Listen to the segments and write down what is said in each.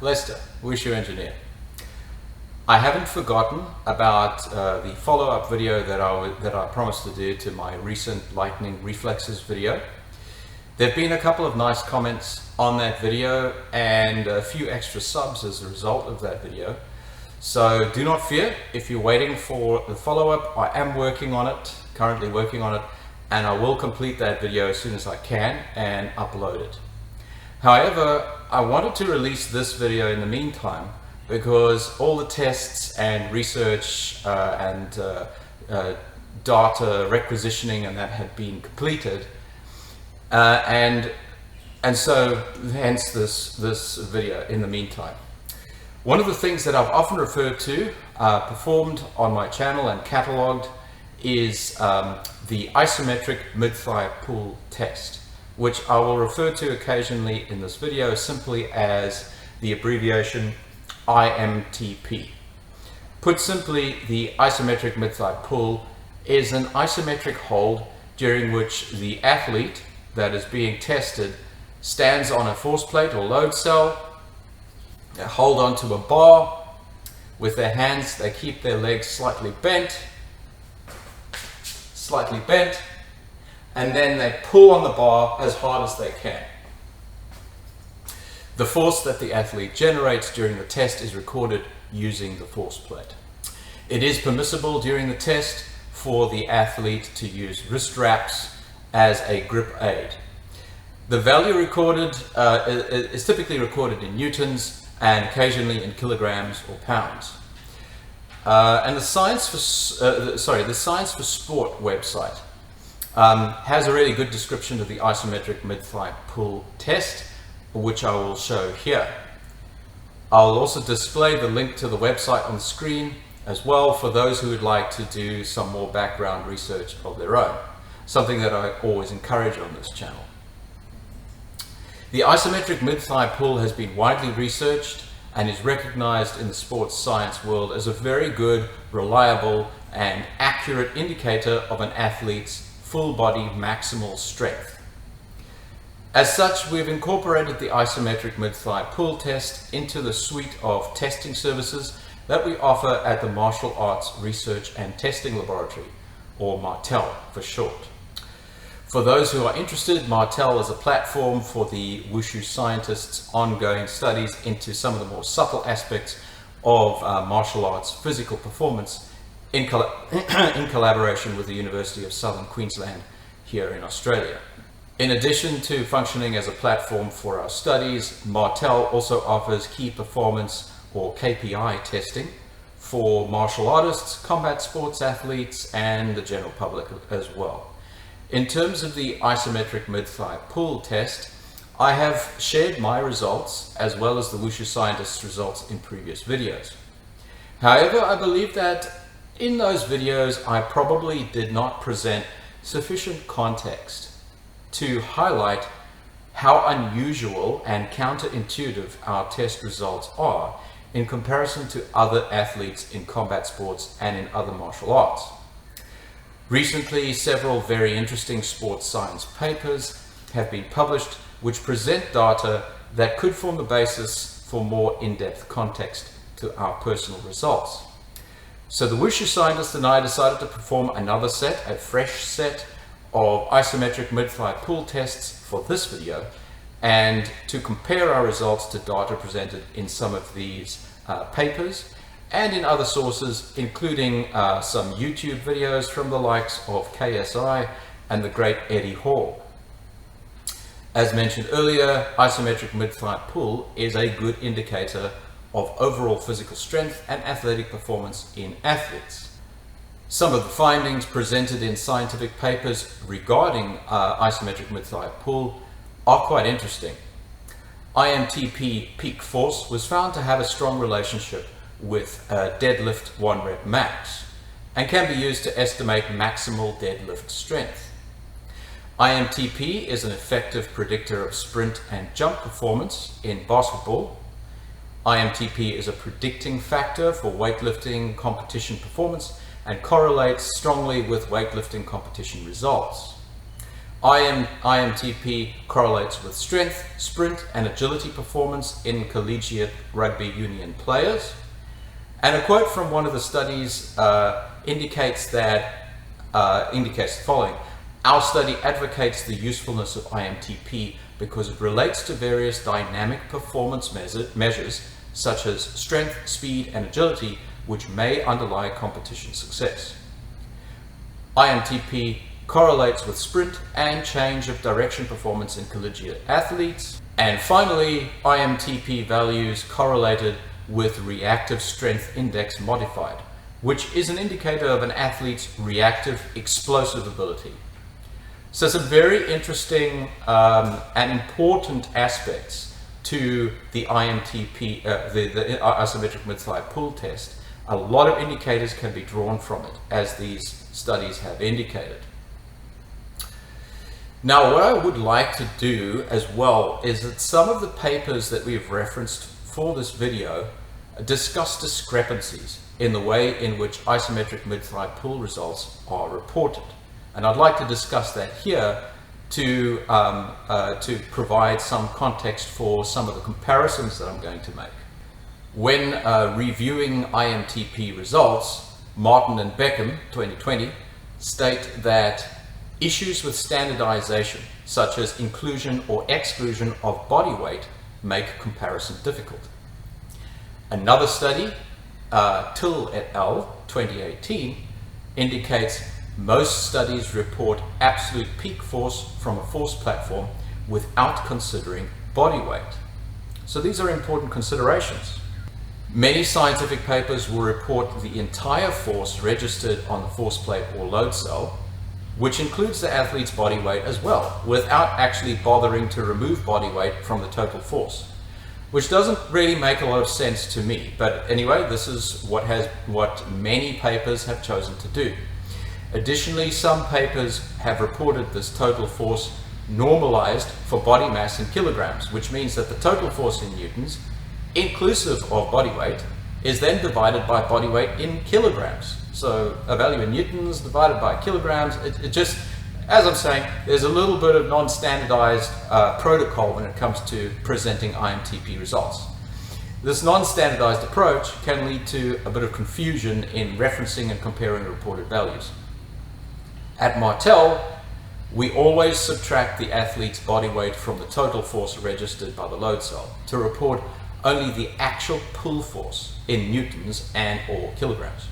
Lester, Wushu Engineer. I haven't forgotten about the follow-up video that I promised to do to my recent lightning reflexes video. There have been a couple of nice comments on that video and a few extra subs as a result of that video. So do not fear if you're waiting for the follow-up. I am working on it, currently working on it, and I will complete that video as soon as I can and upload it. However, I wanted to release this video in the meantime because all the tests and research and data requisitioning and that had been completed, and so hence this video in the meantime. One of the things that I've often referred to, performed on my channel and catalogued, is the isometric mid-thigh pull test, which I will refer to occasionally in this video simply as the abbreviation IMTP. Put simply, the isometric mid-thigh pull is an isometric hold during which the athlete that is being tested stands on a force plate or load cell. They hold onto a bar with their hands. They keep their legs slightly bent, and then they pull on the bar as hard as they can. The force that the athlete generates during the test is recorded using the force plate. It is permissible during the test for the athlete to use wrist wraps as a grip aid. The value recorded is typically recorded in newtons and occasionally in kilograms or pounds. And the Science for Sport website has a really good description of the isometric mid-thigh pull test, which I will show here. I'll also display the link to the website on the screen as well for those who would like to do some more background research of their own, something that I always encourage on this channel. The isometric mid-thigh pull has been widely researched and is recognized in the sports science world as a very good, reliable, and accurate indicator of an athlete's full body maximal strength. As such, we've incorporated the isometric mid-thigh pull test into the suite of testing services that we offer at the Martial Arts Research and Testing Laboratory, or MARTEL for short. For those who are interested, MARTEL is a platform for the Wushu scientists' ongoing studies into some of the more subtle aspects of martial arts physical performance in collaboration with the University of Southern Queensland here in Australia. In addition to functioning as a platform for our studies, MARTEL also offers key performance or KPI testing for martial artists, combat sports athletes, and the general public as well. In terms of the isometric mid-thigh pull test, I have shared my results as well as the Wushu scientists' results in previous videos. However, I believe that in those videos I probably did not present sufficient context to highlight how unusual and counterintuitive our test results are in comparison to other athletes in combat sports and in other martial arts. Recently, several very interesting sports science papers have been published which present data that could form the basis for more in-depth context to our personal results. So the Wushu scientists and I decided to perform another set, a fresh set of isometric mid-thigh pull tests for this video, and to compare our results to data presented in some of these papers and in other sources, including some YouTube videos from the likes of KSI and the great Eddie Hall. As mentioned earlier, isometric mid-thigh pull is a good indicator of overall physical strength and athletic performance in athletes. Some of the findings presented in scientific papers regarding isometric mid-thigh pull are quite interesting. IMTP peak force was found to have a strong relationship with deadlift 1 rep max and can be used to estimate maximal deadlift strength. IMTP is an effective predictor of sprint and jump performance in basketball. IMTP is a predicting factor for weightlifting competition performance and correlates strongly with weightlifting competition results. IMTP correlates with strength, sprint, and agility performance in collegiate rugby union players. And a quote from one of the studies indicates the following: "Our study advocates the usefulness of IMTP because it relates to various dynamic performance measures such as strength, speed, and agility, which may underlie competition success. IMTP correlates with sprint and change of direction performance in collegiate athletes." And finally, IMTP values correlated with reactive strength index modified, which is an indicator of an athlete's reactive explosive ability. So some very interesting and important aspects to the IMTP, the isometric mid-thigh pull test. A lot of indicators can be drawn from it, as these studies have indicated. Now, what I would like to do as well is that some of the papers that we've referenced for this video discuss discrepancies in the way in which isometric mid-thigh pull results are reported. And I'd like to discuss that here to provide some context for some of the comparisons that I'm going to make. When reviewing IMTP results, Martin and Beckham, 2020, state that issues with standardization, such as inclusion or exclusion of body weight, make comparison difficult. Another study, Till et al., 2018, indicates most studies report absolute peak force from a force platform without considering body weight. So these are important considerations. Many scientific papers will report the entire force registered on the force plate or load cell, which includes the athlete's body weight as well, without actually bothering to remove body weight from the total force, which doesn't really make a lot of sense to me. But anyway, this is what many papers have chosen to do. Additionally, some papers have reported this total force normalized for body mass in kilograms, which means that the total force in newtons, inclusive of body weight, is then divided by body weight in kilograms. So a value in newtons divided by kilograms, it just, as I'm saying, there's a little bit of non-standardized protocol when it comes to presenting IMTP results. This non-standardized approach can lead to a bit of confusion in referencing and comparing reported values. At Martel, we always subtract the athlete's body weight from the total force registered by the load cell to report only the actual pull force in newtons and or kilograms.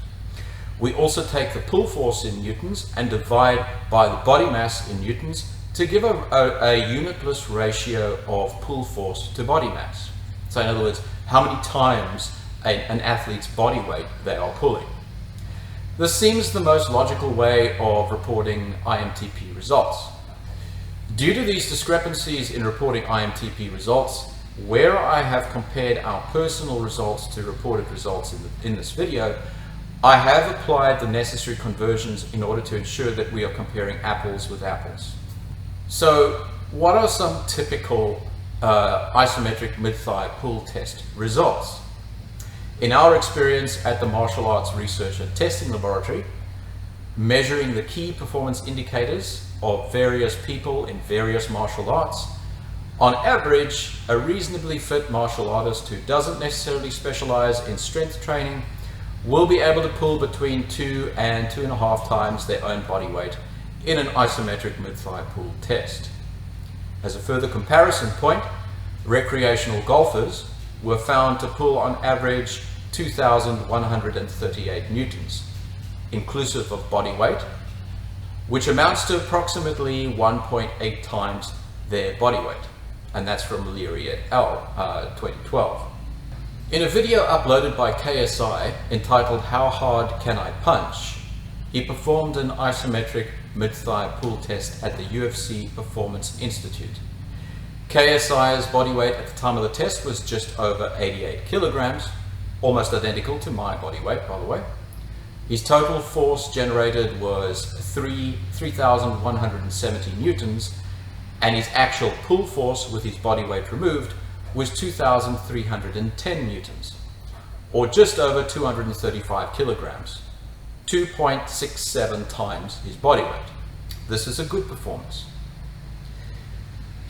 We also take the pull force in newtons and divide by the body mass in newtons to give a unitless ratio of pull force to body mass. So in other words, how many times an athlete's body weight they are pulling. This seems the most logical way of reporting IMTP results. Due to these discrepancies in reporting IMTP results, where I have compared our personal results to reported results in this video, I have applied the necessary conversions in order to ensure that we are comparing apples with apples. So what are some typical isometric mid-thigh pull test results? In our experience at the Martial Arts Research and Testing Laboratory, measuring the key performance indicators of various people in various martial arts, on average, a reasonably fit martial artist who doesn't necessarily specialize in strength training will be able to pull between 2 and 2.5 times their own body weight in an isometric mid-thigh pull test. As a further comparison point, recreational golfers were found to pull on average 2,138 newtons, inclusive of body weight, which amounts to approximately 1.8 times their body weight. And that's from Leary et al., 2012. In a video uploaded by KSI entitled "How Hard Can I Punch?", he performed an isometric mid-thigh pull test at the UFC Performance Institute. KSI's body weight at the time of the test was just over 88 kilograms, almost identical to my body weight, by the way. His total force generated was 3,170 newtons, and his actual pull force with his body weight removed was 2,310 newtons, or just over 235 kilograms, 2.67 times his body weight. This is a good performance.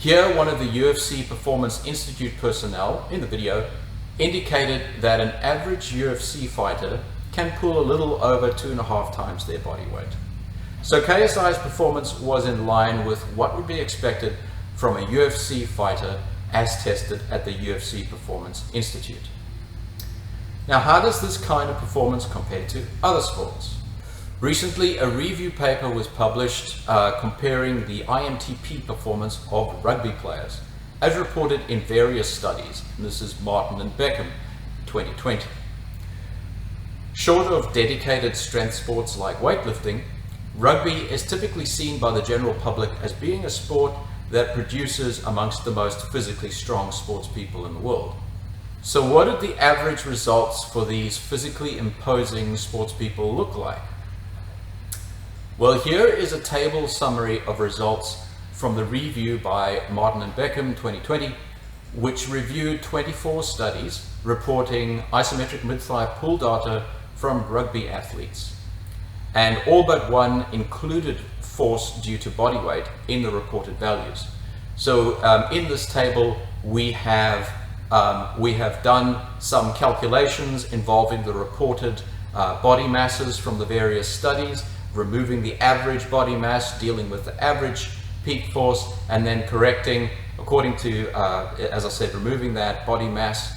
Here, one of the UFC Performance Institute personnel in the video indicated that an average UFC fighter can pull a little over 2.5 times their body weight. So KSI's performance was in line with what would be expected from a UFC fighter as tested at the UFC Performance Institute. Now, how does this kind of performance compare to other sports? Recently, a review paper was published comparing the IMTP performance of rugby players, as reported in various studies. And this is Martin and Beckham, 2020. Short of dedicated strength sports like weightlifting, rugby is typically seen by the general public as being a sport that produces amongst the most physically strong sports people in the world. So what did the average results for these physically imposing sports people look like? Well, here is a table summary of results from the review by Martin and Beckham 2020, which reviewed 24 studies reporting isometric mid-thigh pull data from rugby athletes. And all but one included force due to body weight in the reported values. So in this table, we have done some calculations involving the reported body masses from the various studies, removing the average body mass, dealing with the average peak force, and then correcting according to, as I said, removing that body mass,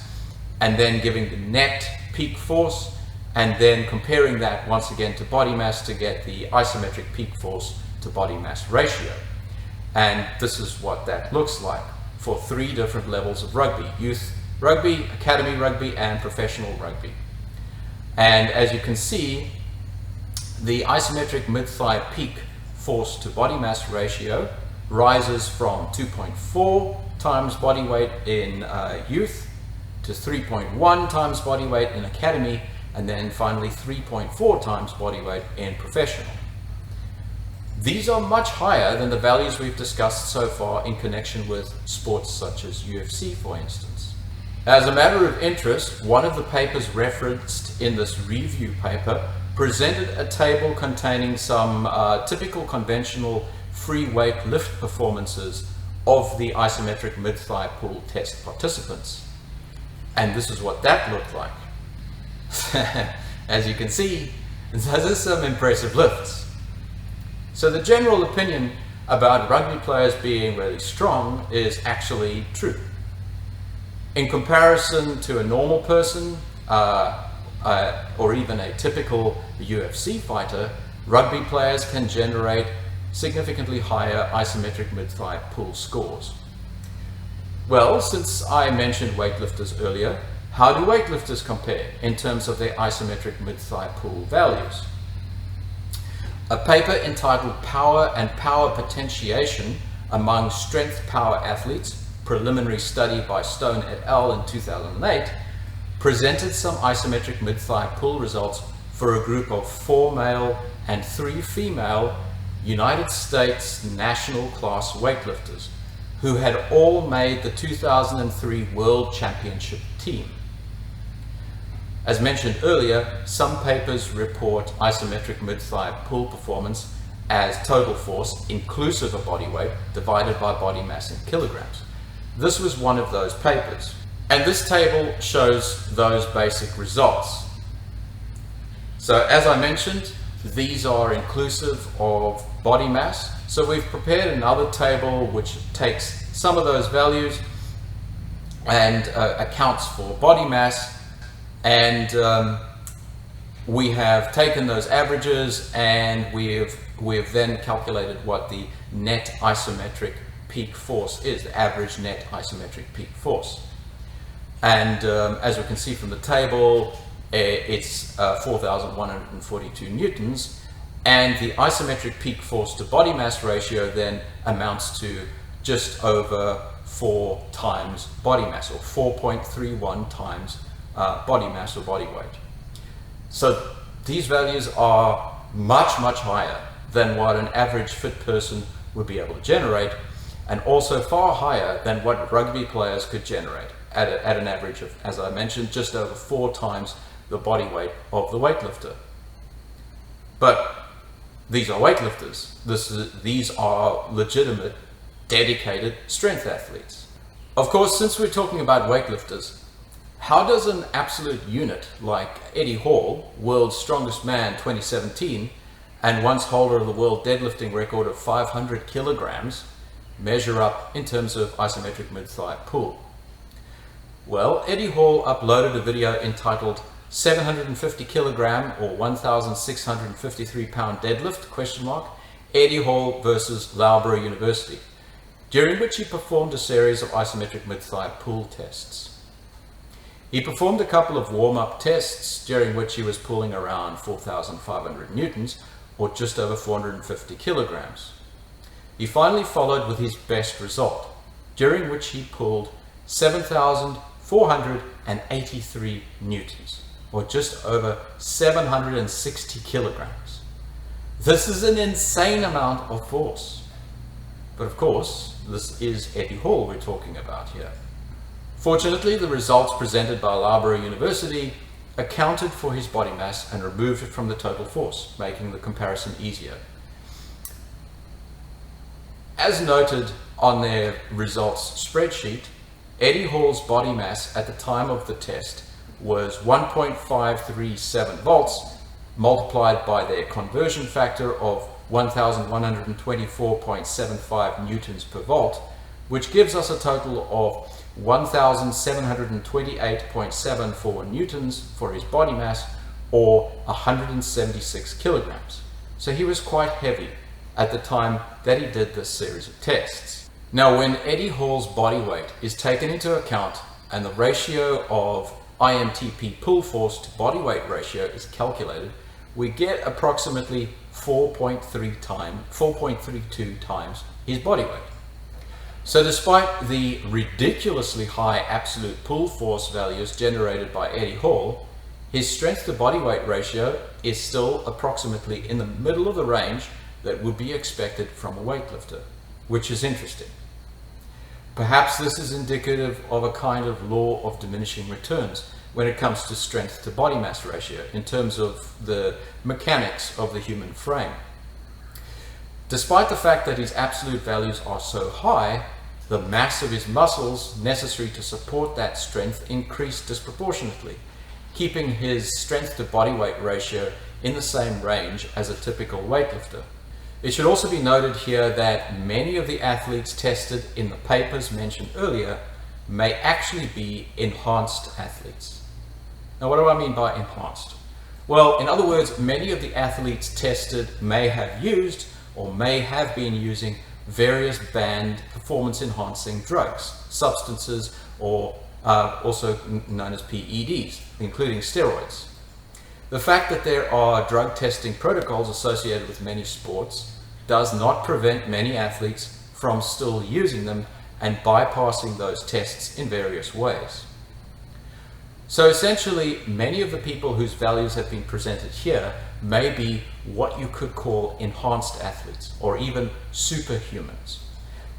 and then giving the net peak force, and then comparing that once again to body mass to get the isometric peak force to body mass ratio. And this is what that looks like for 3 different levels of rugby: youth rugby, academy rugby, and professional rugby. And as you can see, the isometric mid-thigh peak force to body mass ratio rises from 2.4 times body weight in youth to 3.1 times body weight in academy, and then finally 3.4 times body weight in professional. These are much higher than the values we've discussed so far in connection with sports such as UFC, for instance. As a matter of interest, one of the papers referenced in this review paper presented a table containing some typical conventional free weight lift performances of the isometric mid-thigh pull test participants. And this is what that looked like. As you can see, those are some impressive lifts. So the general opinion about rugby players being really strong is actually true. In comparison to a normal person, or even a typical UFC fighter, rugby players can generate significantly higher isometric mid-thigh pull scores. Well, since I mentioned weightlifters earlier, how do weightlifters compare in terms of their isometric mid-thigh pull values? A paper entitled Power and Power Potentiation Among Strength Power Athletes, preliminary study by Stone et al. In 2008, presented some isometric mid-thigh pull results for a group of 4 male and 3 female United States national class weightlifters who had all made the 2003 World Championship team. As mentioned earlier, some papers report isometric mid-thigh pull performance as total force inclusive of body weight divided by body mass in kilograms. This was one of those papers. And this table shows those basic results. So as I mentioned, these are inclusive of body mass. So we've prepared another table which takes some of those values and accounts for body mass. And we have taken those averages and we've then calculated what the net isometric peak force is, the average net isometric peak force. And as we can see from the table, it's 4,142 newtons, and the isometric peak force to body mass ratio then amounts to just over 4 times body mass, or 4.31 times body mass or body weight. So these values are much, much higher than what an average fit person would be able to generate, and also far higher than what rugby players could generate at an average of, as I mentioned, just over 4 times the body weight of the weightlifter. But these are weightlifters. These are legitimate, dedicated strength athletes. Of course, since we're talking about weightlifters, how does an absolute unit like Eddie Hall, world's strongest man 2017, and once holder of the world deadlifting record of 500 kilograms, measure up in terms of isometric mid-thigh pull? Well, Eddie Hall uploaded a video entitled 750 kilogram or 1,653 pound deadlift, Eddie Hall versus Loughborough University, during which he performed a series of isometric mid-thigh pull tests. He performed a couple of warm-up tests during which he was pulling around 4,500 newtons or just over 450 kilograms. He finally followed with his best result, during which he pulled 7,483 newtons or just over 760 kilograms. This is an insane amount of force. But of course, this is Eddie Hall we're talking about here. Fortunately, the results presented by Loughborough University accounted for his body mass and removed it from the total force, making the comparison easier. As noted on their results spreadsheet, Eddie Hall's body mass at the time of the test was 1.537 volts multiplied by their conversion factor of 1,124.75 newtons per volt, which gives us a total of 1,728.74 newtons for his body mass, or 176 kilograms. So he was quite heavy at the time that he did this series of tests. Now, when Eddie Hall's body weight is taken into account and the ratio of IMTP pull force to body weight ratio is calculated, we get approximately 4.32 times his body weight. So despite the ridiculously high absolute pull force values generated by Eddie Hall, his strength to body weight ratio is still approximately in the middle of the range that would be expected from a weightlifter, which is interesting. Perhaps this is indicative of a kind of law of diminishing returns when it comes to strength to body mass ratio in terms of the mechanics of the human frame. Despite the fact that his absolute values are so high, the mass of his muscles necessary to support that strength increased disproportionately, keeping his strength to body weight ratio in the same range as a typical weightlifter. It should also be noted here that many of the athletes tested in the papers mentioned earlier may actually be enhanced athletes. Now, what do I mean by enhanced? Well, in other words, many of the athletes tested may have used or may have been using various banned performance-enhancing drugs, substances, or also known as PEDs, including steroids. The fact that there are drug testing protocols associated with many sports does not prevent many athletes from still using them and bypassing those tests in various ways. So essentially, many of the people whose values have been presented here may be what you could call enhanced athletes or even superhumans,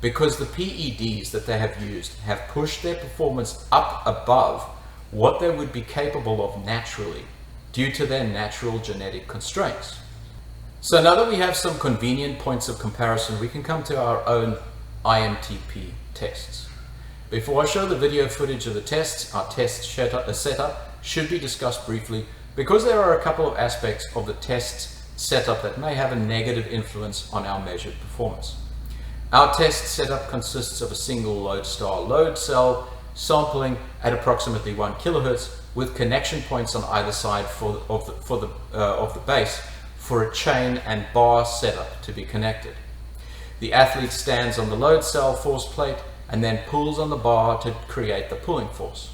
because the PEDs that they have used have pushed their performance up above what they would be capable of naturally due to their natural genetic constraints. So now that we have some convenient points of comparison, we can come to our own IMTP tests. Before I show the video footage of the tests, our test setup should be discussed briefly because there are a couple of aspects of the test setup that may have a negative influence on our measured performance. Our test setup consists of a single lodestar load cell sampling at approximately 1 kilohertz with connection points on either side of the base for a chain and bar setup to be connected. The athlete stands on the load cell force plate and then pulls on the bar to create the pulling force.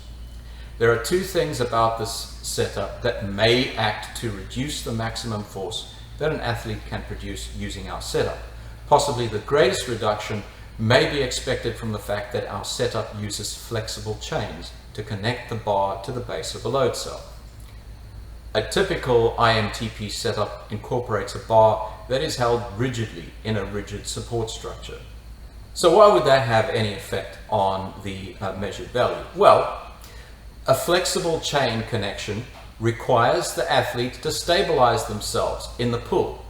There are two things about this setup that may act to reduce the maximum force that an athlete can produce using our setup. Possibly the greatest reduction may be expected from the fact that our setup uses flexible chains to connect the bar to the base of the load cell. A typical IMTP setup incorporates a bar that is held rigidly in a rigid support structure. So why would that have any effect on the measured value? Well, a flexible chain connection requires the athlete to stabilize themselves in the pull,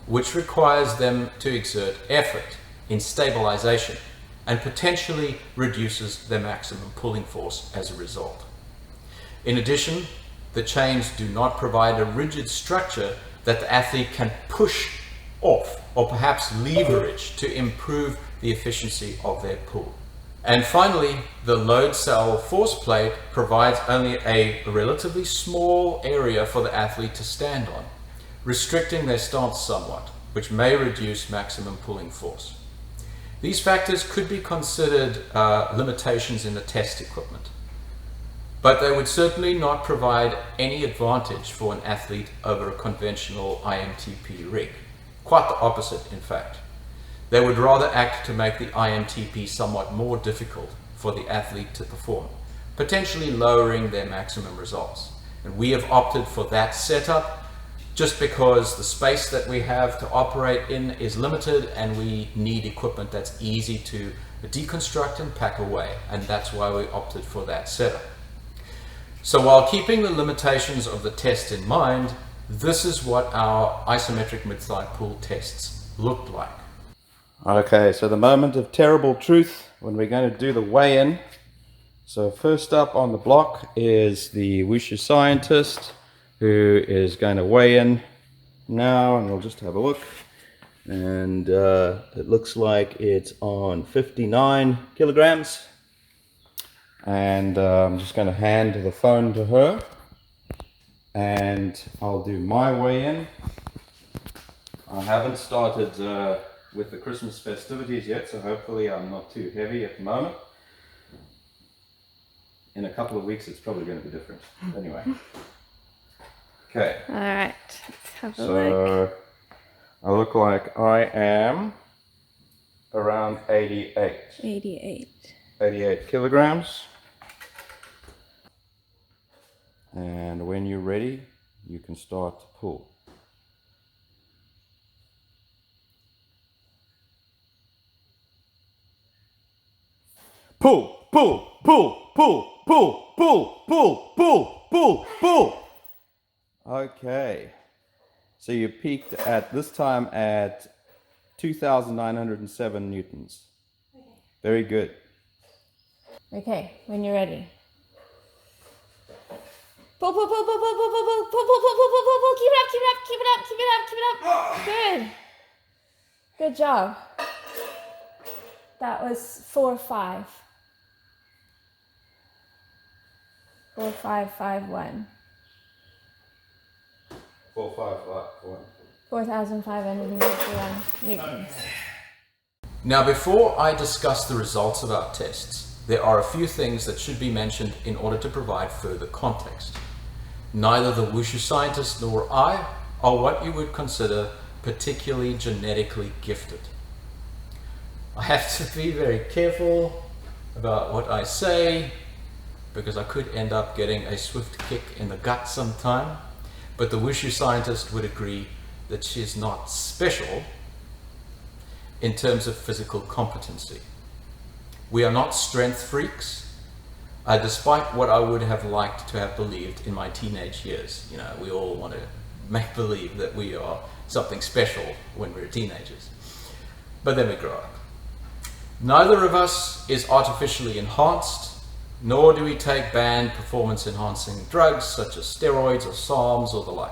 which requires them to exert effort. in stabilization and potentially reduces their maximum pulling force as a result. In addition, the chains do not provide a rigid structure that the athlete can push off or perhaps leverage to improve the efficiency of their pull. And finally, the load cell force plate provides only a relatively small area for the athlete to stand on, restricting their stance somewhat, which may reduce maximum pulling force. These factors could be considered limitations in the test equipment, but they would certainly not provide any advantage for an athlete over a conventional IMTP rig. Quite the opposite, in fact. They would rather act to make the IMTP somewhat more difficult for the athlete to perform, potentially lowering their maximum results. And we have opted for that setup just because the space that we have to operate in is limited and we need equipment that's easy to deconstruct and pack away, and that's why we opted for that setup. So while keeping the limitations of the test in mind, this is what our isometric mid-thigh pull tests looked like. Okay, so the moment of terrible truth when we're going to do the weigh-in. So first up on the block is the wushu scientist who is going to weigh in now, and we'll just have a look. And it looks like it's on 59 kilograms. And I'm just going to hand the phone to her and I'll do my weigh-in. I haven't started with the Christmas festivities yet, so hopefully I'm not too heavy at the moment. In a couple of weeks it's probably going to be different. Anyway. Okay. Alright, let's have a look. So I look like I am around 88 kilograms. And when you're ready, you can start to pull. Pull, pull, pull, pull, pull, pull, pull, pull, pull, pull. Okay. So you peaked at this time at 2,907 newtons. Very good. Okay, when you're ready. Pull, pull, pull, pull, pull, pull, pull, pull, pull, pull, pull, pull, pull, pull, pull. Keep it up, keep it up, keep it up, keep it up, keep it up. Good. Good job. That was 4-5. 4,551. 4,551. 4,551 newtons. Now, before I discuss the results of our tests, there are a few things that should be mentioned in order to provide further context. Neither the wushu scientist nor I are what you would consider particularly genetically gifted. I have to be very careful about what I say because I could end up getting a swift kick in the gut sometime, but the wushu scientist would agree that she is not special in terms of physical competency. We are not strength freaks, despite what I would have liked to have believed in my teenage years. You know, we all want to make believe that we are something special when we're teenagers, but then we grow up. Neither of us is artificially enhanced, nor do we take banned performance enhancing drugs such as steroids or SARMs or the like.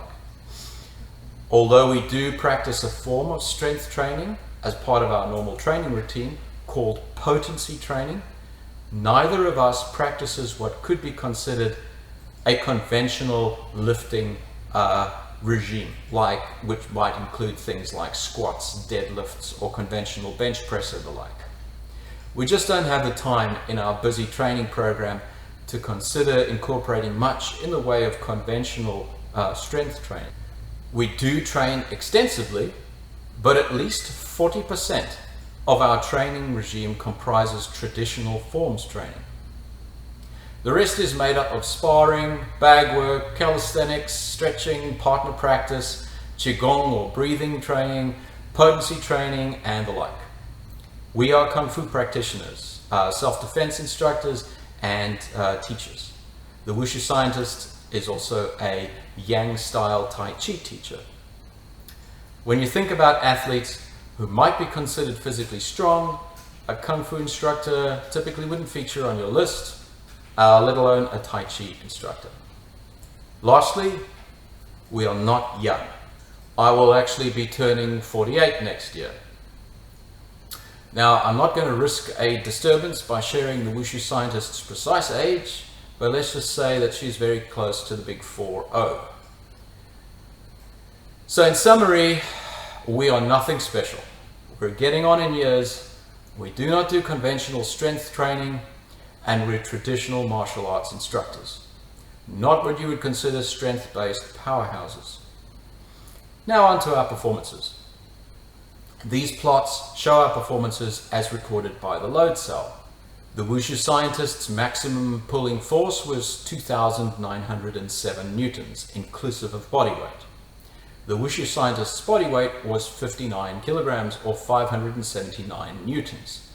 Although we do practice a form of strength training as part of our normal training routine called potency training, neither of us practices what could be considered a conventional lifting regime, which might include things like squats, deadlifts, or conventional bench press and the like. We just don't have the time in our busy training program to consider incorporating much in the way of conventional strength training. We do train extensively, but at least 40% of our training regime comprises traditional forms training. The rest is made up of sparring, bag work, calisthenics, stretching, partner practice, qigong or breathing training, potency training, and the like. We are Kung Fu practitioners, self-defense instructors, and teachers. The wushu scientist is also a Yang-style Tai Chi teacher. When you think about athletes, who might be considered physically strong, a Kung Fu instructor typically wouldn't feature on your list, let alone a Tai Chi instructor. Lastly, we are not young. I will actually be turning 48 next year. Now, I'm not going to risk a disturbance by sharing the Wushu scientist's precise age, but let's just say that she's very close to the big 4-0. So in summary, we are nothing special. We're getting on in years, we do not do conventional strength training, and we're traditional martial arts instructors. Not what you would consider strength-based powerhouses. Now on to our performances. These plots show our performances as recorded by the load cell. The Wushu scientist's maximum pulling force was 2,907 newtons, inclusive of body weight. The Wushu scientist's body weight was 59 kilograms or 579 newtons.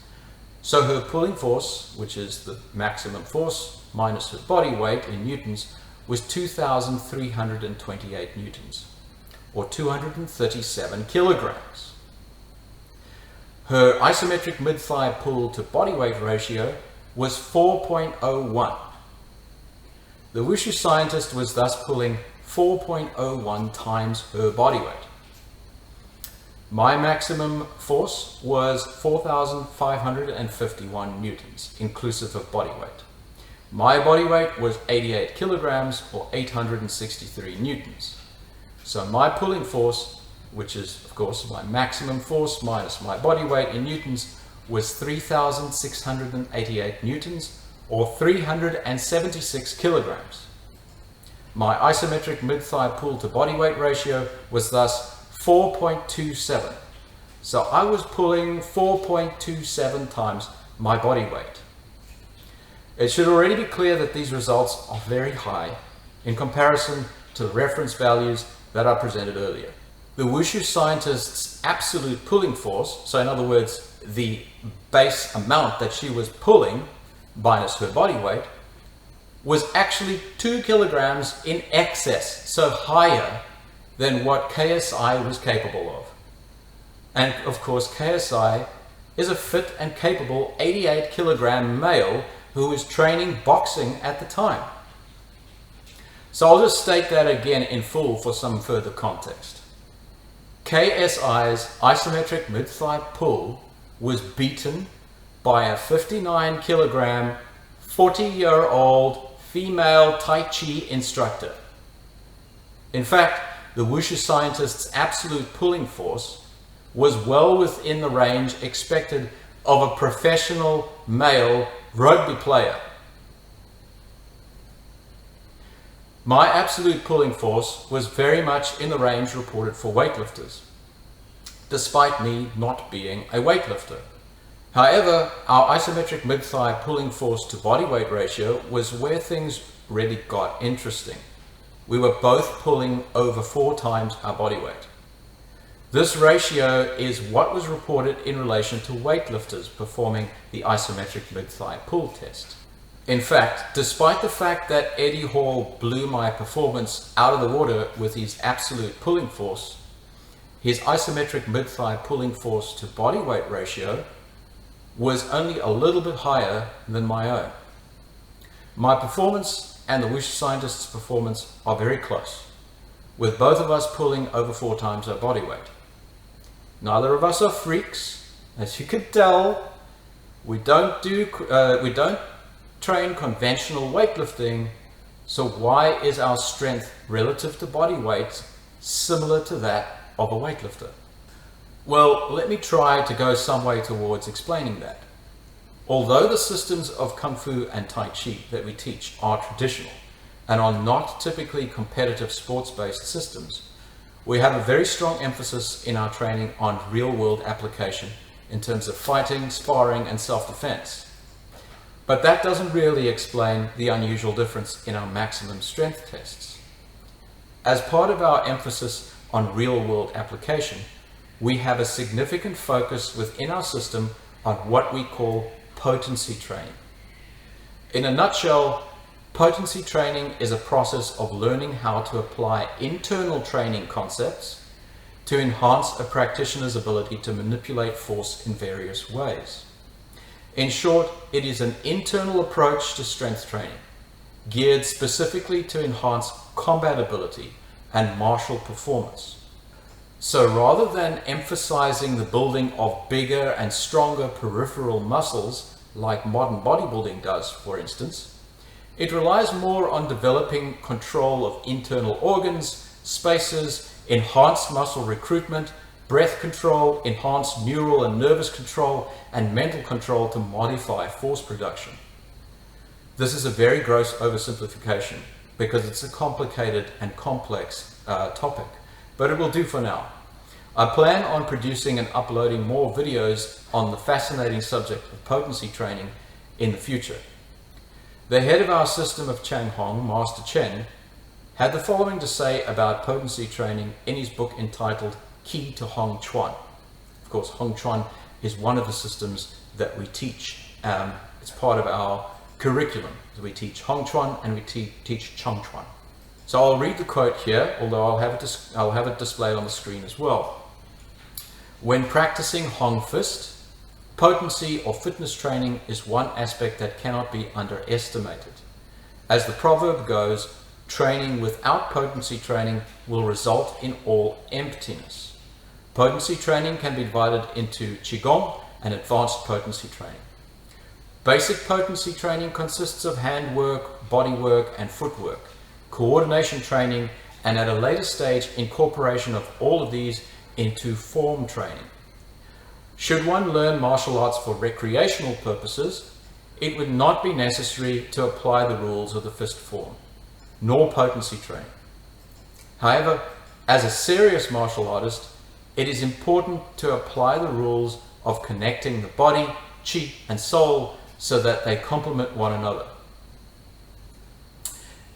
So her pulling force, which is the maximum force minus her body weight in newtons, was 2,328 newtons or 237 kilograms. Her isometric mid-thigh pull to body weight ratio was 4.01. The Wushu scientist was thus pulling 4.01 times her body weight. My maximum force was 4,551 newtons, inclusive of body weight. My body weight was 88 kilograms or 863 newtons. So my pulling force, which is of course my maximum force minus my body weight in newtons, was 3,688 newtons or 376 kilograms. My isometric mid-thigh pull to body weight ratio was thus 4.27. So I was pulling 4.27 times my body weight. It should already be clear that these results are very high in comparison to the reference values that I presented earlier. The Wushu scientist's absolute pulling force, so in other words, the base amount that she was pulling minus her body weight, was actually 2 kilograms in excess, so higher than what KSI was capable of. And of course, KSI is a fit and capable 88 kilogram male who was training boxing at the time. So I'll just state that again in full for some further context. KSI's isometric mid-thigh pull was beaten by a 59 kilogram, 40-year-old female Tai Chi instructor. In fact, the Wushu scientist's absolute pulling force was well within the range expected of a professional male rugby player. My absolute pulling force was very much in the range reported for weightlifters, despite me not being a weightlifter. However, our isometric mid-thigh pulling force to body weight ratio was where things really got interesting. We were both pulling over 4 times our body weight. This ratio is what was reported in relation to weightlifters performing the isometric mid-thigh pull test. In fact, despite the fact that Eddie Hall blew my performance out of the water with his absolute pulling force, his isometric mid-thigh pulling force to body weight ratio was only a little bit higher than my own. My performance and the Wushu scientist's performance are very close, with both of us pulling over 4 times our body weight. Neither of us are freaks, as you could tell. We don't train conventional weightlifting, so why is our strength relative to body weight similar to that of a weightlifter? Well, let me try to go some way towards explaining that. Although the systems of Kung Fu and Tai Chi that we teach are traditional and are not typically competitive sports-based systems, we have a very strong emphasis in our training on real-world application in terms of fighting, sparring, and self-defense. But that doesn't really explain the unusual difference in our maximum strength tests. As part of our emphasis on real-world application, we have a significant focus within our system on what we call potency training. In a nutshell, potency training is a process of learning how to apply internal training concepts to enhance a practitioner's ability to manipulate force in various ways. In short, it is an internal approach to strength training, geared specifically to enhance combat ability and martial performance. So rather than emphasizing the building of bigger and stronger peripheral muscles like modern bodybuilding does, for instance, it relies more on developing control of internal organs, spaces, enhanced muscle recruitment, breath control, enhanced neural and nervous control, and mental control to modify force production. This is a very gross oversimplification because it's a complicated and complex topic, but it will do for now. I plan on producing and uploading more videos on the fascinating subject of potency training in the future. The head of our system of Chang Hong, Master Chen, had the following to say about potency training in his book entitled Key to Hong Chuan. Of course, Hong Chuan is one of the systems that we teach. It's part of our curriculum. So we teach Hong Chuan and we teach Chang Chuan. So I'll read the quote here, although I'll have it displayed on the screen as well. When practicing Hong Fist, potency or fitness training is one aspect that cannot be underestimated. As the proverb goes, training without potency training will result in all emptiness. Potency training can be divided into Qigong and advanced potency training. Basic potency training consists of hand work, body work, and footwork, coordination training, and at a later stage, incorporation of all of these into form training. Should one learn martial arts for recreational purposes, it would not be necessary to apply the rules of the fist form, nor potency training. However, as a serious martial artist, it is important to apply the rules of connecting the body, chi, and soul so that they complement one another.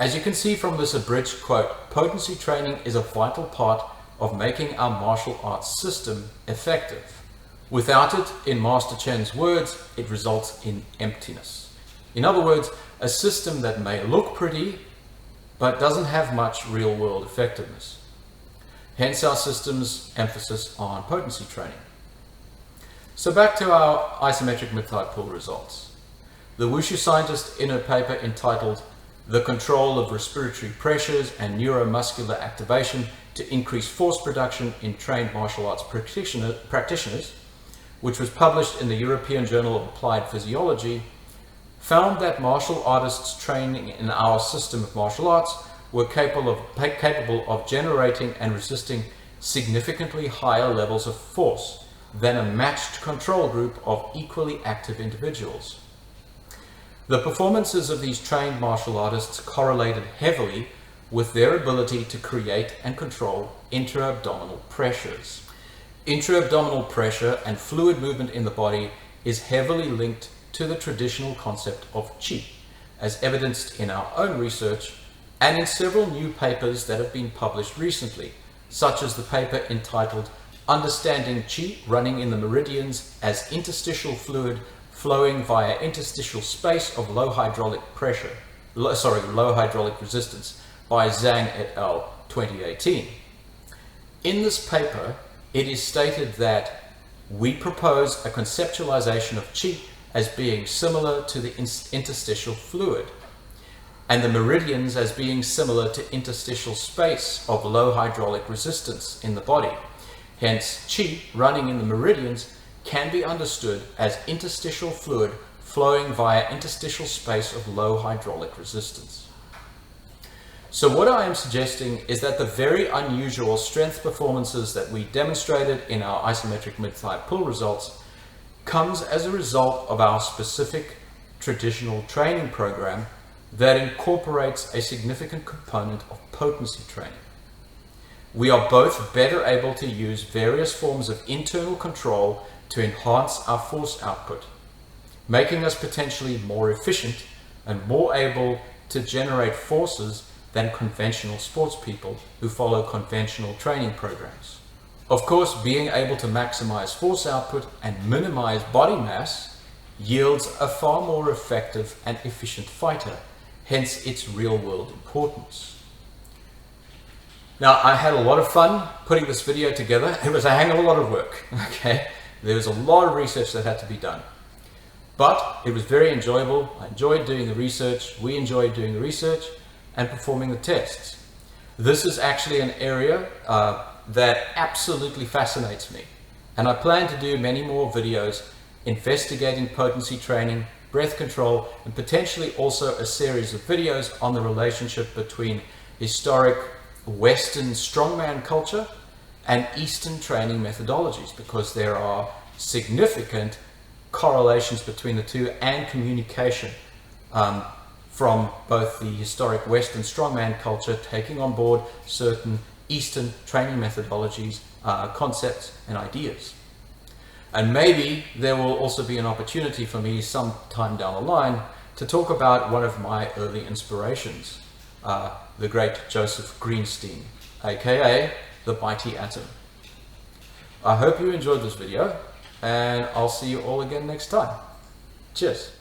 As you can see from this abridged quote, potency training is a vital part of making our martial arts system effective. Without it, in Master Chen's words, it results in emptiness. In other words, a system that may look pretty, but doesn't have much real-world effectiveness. Hence our system's emphasis on potency training. So back to our isometric mid-thigh pull results. The Wushu scientist in a paper entitled The Control of Respiratory Pressures and Neuromuscular Activation to Increase Force Production in Trained Martial Arts Practitioners, which was published in the European Journal of Applied Physiology, found that martial artists training in our system of martial arts were capable of generating and resisting significantly higher levels of force than a matched control group of equally active individuals. The performances of these trained martial artists correlated heavily with their ability to create and control intra-abdominal pressures. Intra-abdominal pressure and fluid movement in the body is heavily linked to the traditional concept of qi, as evidenced in our own research and in several new papers that have been published recently, such as the paper entitled Understanding Qi Running in the Meridians as Interstitial Fluid Flowing via Interstitial Space of Low Hydraulic Resistance by Zhang et al. 2018. In this paper, it is stated that we propose a conceptualization of qi as being similar to the interstitial fluid, and the meridians as being similar to interstitial space of low hydraulic resistance in the body. Hence, qi running in the meridians can be understood as interstitial fluid flowing via interstitial space of low hydraulic resistance. So what I am suggesting is that the very unusual strength performances that we demonstrated in our isometric mid-thigh pull results comes as a result of our specific traditional training program that incorporates a significant component of potency training. We are both better able to use various forms of internal control to enhance our force output, making us potentially more efficient and more able to generate forces than conventional sports people who follow conventional training programs. Of course, being able to maximize force output and minimize body mass yields a far more effective and efficient fighter, hence its real-world importance. Now, I had a lot of fun putting this video together. It was a hang of a lot of work, okay? There was a lot of research that had to be done. But it was very enjoyable. I enjoyed doing the research. We enjoyed doing the research and performing the tests. This is actually an area that absolutely fascinates me. And I plan to do many more videos investigating potency training, breath control, and potentially also a series of videos on the relationship between historic Western strongman culture and Eastern training methodologies, because there are significant correlations between the two and communication from both the historic Western strongman culture taking on board certain Eastern training methodologies, concepts and ideas. And maybe there will also be an opportunity for me sometime down the line to talk about one of my early inspirations, the great Joseph Greenstein, aka the Mighty Atom. I hope you enjoyed this video, and I'll see you all again next time. Cheers.